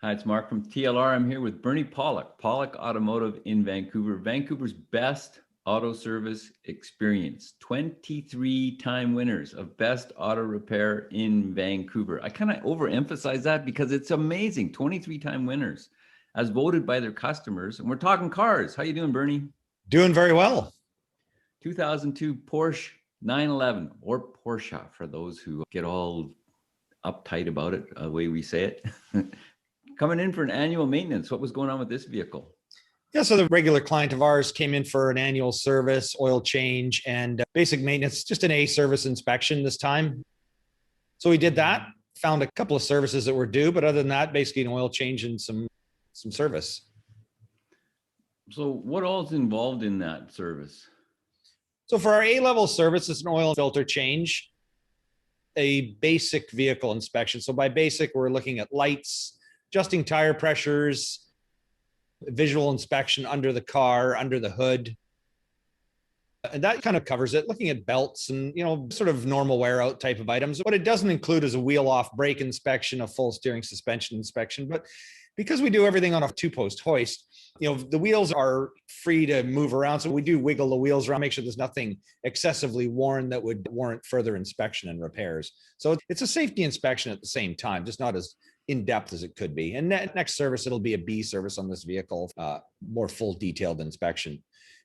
Hi, it's Mark from TLR. I'm here with Bernie Pawlik, Pawlik Automotive in Vancouver, Vancouver's best auto service experience. 23-time winners of best auto repair in Vancouver. I kind of overemphasize that because it's amazing. 23-time winners as voted by their customers. And we're talking cars. How you doing, Bernie? Doing very well. 2002 Porsche 911, or Porsche for those who get all uptight about it, the way we say it. Coming in for an annual maintenance. What was going on with this vehicle? Yeah, so the regular client of ours came in for an annual service, oil change, and basic maintenance, just an A service inspection this time. So we did that, found a couple of services that were due, but other than that, basically an oil change and some service. So what all is involved in that service? So for our A-level service, it's an oil filter change, a basic vehicle inspection. So by basic, we're looking at lights, adjusting tire pressures, visual inspection under the car, under the hood. And that kind of covers it, looking at belts and, sort of normal wear out type of items. What it doesn't include is a wheel off brake inspection, a full steering suspension inspection. But because we do everything on a two-post hoist, the wheels are free to move around. So we do wiggle the wheels around, make sure there's nothing excessively worn that would warrant further inspection and repairs. So it's a safety inspection at the same time, just not as in-depth as it could be. And next service, it'll be a B service on this vehicle, more full detailed inspection.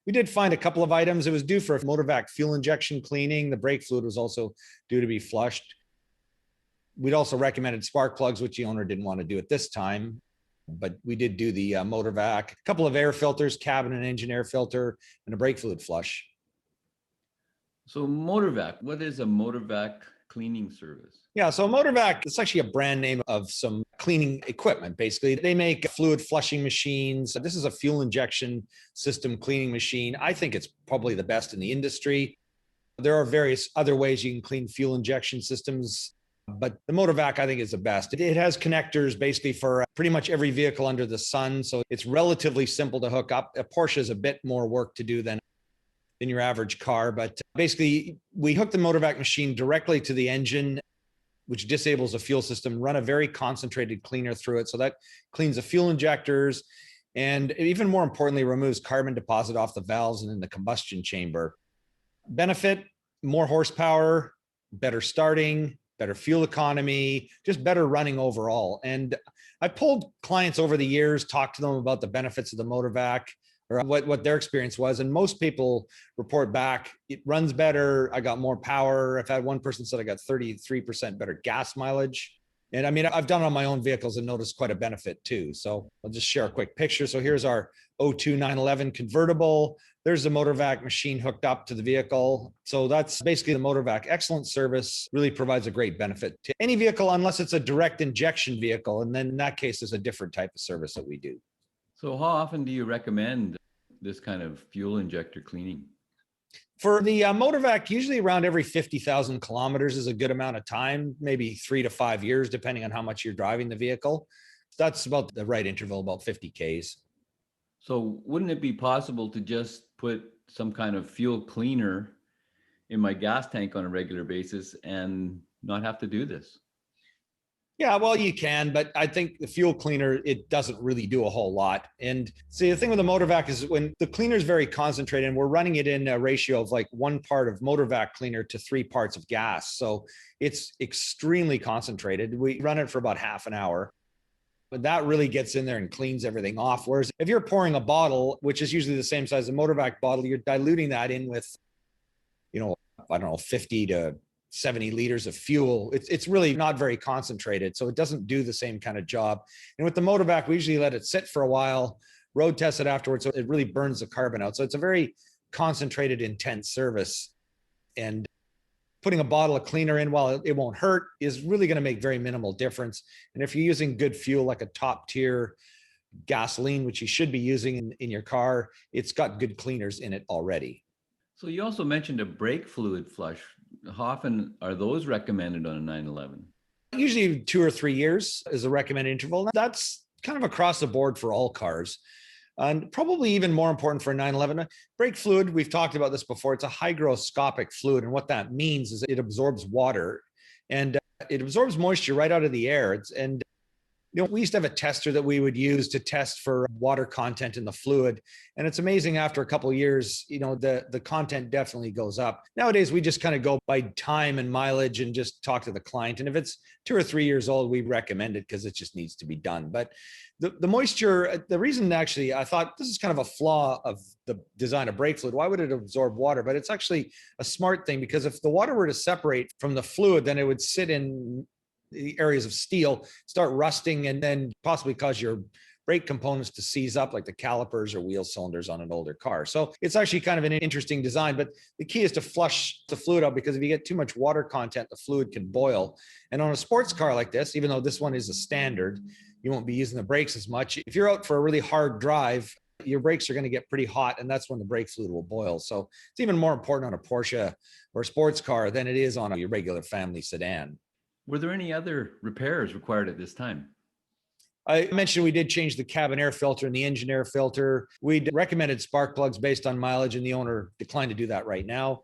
We did find a couple of items. It was due for a motorvac fuel injection cleaning. The brake fluid was also due to be flushed. We'd also recommended spark plugs, which the owner didn't want to do at this time. But we did do the motorvac, a couple of air filters, cabin and engine air filter, and a brake fluid flush. So motorvac, what is a motorvac cleaning service? Yeah, so motorvac, it's actually a brand name of some cleaning equipment. Basically, they make fluid flushing machines. This is a fuel injection system cleaning machine. I think it's probably the best in the industry. There are various other ways you can clean fuel injection systems, but the motorvac, I think, is the best. It has connectors basically for pretty much every vehicle under the sun. So it's relatively simple to hook up. A Porsche is a bit more work to do than your average car. But basically, we hook the motorvac machine directly to the engine, which disables the fuel system, run a very concentrated cleaner through it. So that cleans the fuel injectors and even more importantly, removes carbon deposit off the valves and in the combustion chamber. Benefit, more horsepower, better starting, better fuel economy, just better running overall. And I pulled clients over the years, talked to them about the benefits of the motorvac or what their experience was. And most people report back, it runs better. I got more power. I've had one person said I got 33% better gas mileage. And I mean, I've done it on my own vehicles and noticed quite a benefit too. So I'll just share a quick picture. So here's our 02 911 convertible. There's the motorvac machine hooked up to the vehicle. So that's basically the motorvac. Excellent service, really provides a great benefit to any vehicle, unless it's a direct injection vehicle. And then in that case, there's a different type of service that we do. So how often do you recommend this kind of fuel injector cleaning? For the motorvac, usually around every 50,000 kilometers is a good amount of time, maybe 3 to 5 years, depending on how much you're driving the vehicle. That's about the right interval, about 50 Ks. So wouldn't it be possible to just put some kind of fuel cleaner in my gas tank on a regular basis and not have to do this? Yeah, well, you can, but I think the fuel cleaner, it doesn't really do a whole lot. And see, the thing with the motorvac is when the cleaner is very concentrated and we're running it in a ratio of like 1 part of motorvac cleaner to 3 parts of gas. So it's extremely concentrated. We run it for about half an hour, but that really gets in there and cleans everything off. Whereas if you're pouring a bottle, which is usually the same size as a motorvac bottle, you're diluting that in with, I don't know, 50 to 70 liters of fuel. It's really not very concentrated. So it doesn't do the same kind of job. And with the motorvac, we usually let it sit for a while, road test it afterwards. So it really burns the carbon out. So it's a very concentrated, intense service. And putting a bottle of cleaner in while it won't hurt is really going to make very minimal difference. And if you're using good fuel, like a top tier gasoline, which you should be using in your car, it's got good cleaners in it already. So you also mentioned a brake fluid flush. How often are those recommended on a 911? Usually 2 or 3 years is a recommended interval. That's kind of across the board for all cars. And probably even more important for a 911. Brake fluid, we've talked about this before. It's a hygroscopic fluid. And what that means is it absorbs water and it absorbs moisture right out of the air. And We used to have a tester that we would use to test for water content in the fluid. And it's amazing after a couple of years, the content definitely goes up. Nowadays, we just kind of go by time and mileage and just talk to the client. And if it's 2 or 3 years old, we recommend it because it just needs to be done. But the moisture, the reason actually, I thought this is kind of a flaw of the design of brake fluid. Why would it absorb water? But it's actually a smart thing, because if the water were to separate from the fluid, then it would sit in the areas of steel, start rusting, and then possibly cause your brake components to seize up, like the calipers or wheel cylinders on an older car. So it's actually kind of an interesting design, but the key is to flush the fluid out, because if you get too much water content, the fluid can boil. And on a sports car like this, even though this one is a standard, you won't be using the brakes as much. If you're out for a really hard drive, your brakes are going to get pretty hot, and that's when the brake fluid will boil. So it's even more important on a Porsche or a sports car than it is on your regular family sedan. Were there any other repairs required at this time? I mentioned we did change the cabin air filter and the engine air filter. We recommended spark plugs based on mileage, and the owner declined to do that right now.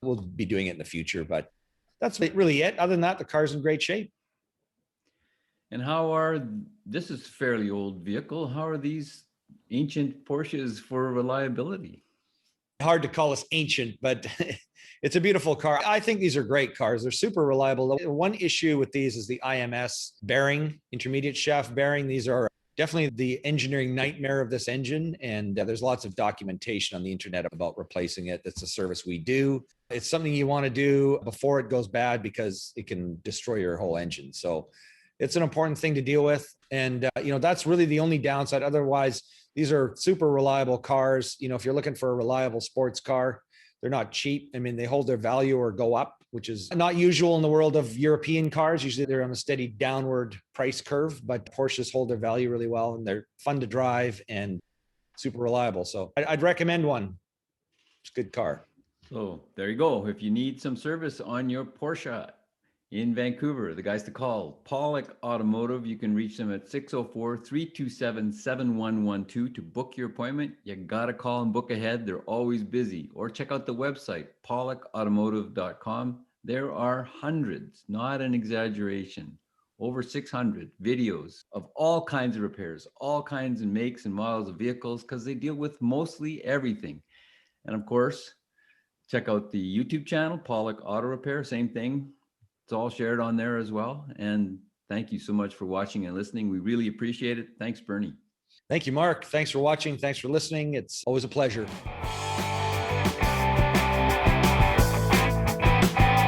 We'll be doing it in the future, but that's really it. Other than that, the car's in great shape. And this is a fairly old vehicle. How are these ancient Porsches for reliability? Hard to call us ancient, but it's a beautiful car. I think these are great cars. They're super reliable. The one issue with these is the IMS bearing, intermediate shaft bearing. These are definitely the engineering nightmare of this engine. And there's lots of documentation on the internet about replacing it. That's a service we do. It's something you want to do before it goes bad, because it can destroy your whole engine. So it's an important thing to deal with. And, that's really the only downside. Otherwise, these are super reliable cars. If you're looking for a reliable sports car, they're not cheap. I mean, they hold their value or go up, which is not usual in the world of European cars. Usually they're on a steady downward price curve, but Porsches hold their value really well, and they're fun to drive and super reliable. So I'd recommend one. It's a good car. So there you go. If you need some service on your Porsche in Vancouver, the guys to call, Pawlik Automotive. You can reach them at 604-327-7112 to book your appointment. You got to call and book ahead. They're always busy. Or check out the website, pawlikautomotive.com. There are hundreds, not an exaggeration, over 600 videos of all kinds of repairs, all kinds of makes and models of vehicles, because they deal with mostly everything. And of course, check out the YouTube channel, Pawlik Auto Repair, same thing. It's all shared on there as well. And thank you so much for watching and listening. We really appreciate it. Thanks, Bernie. Thank you, Mark. Thanks for watching. Thanks for listening. It's always a pleasure.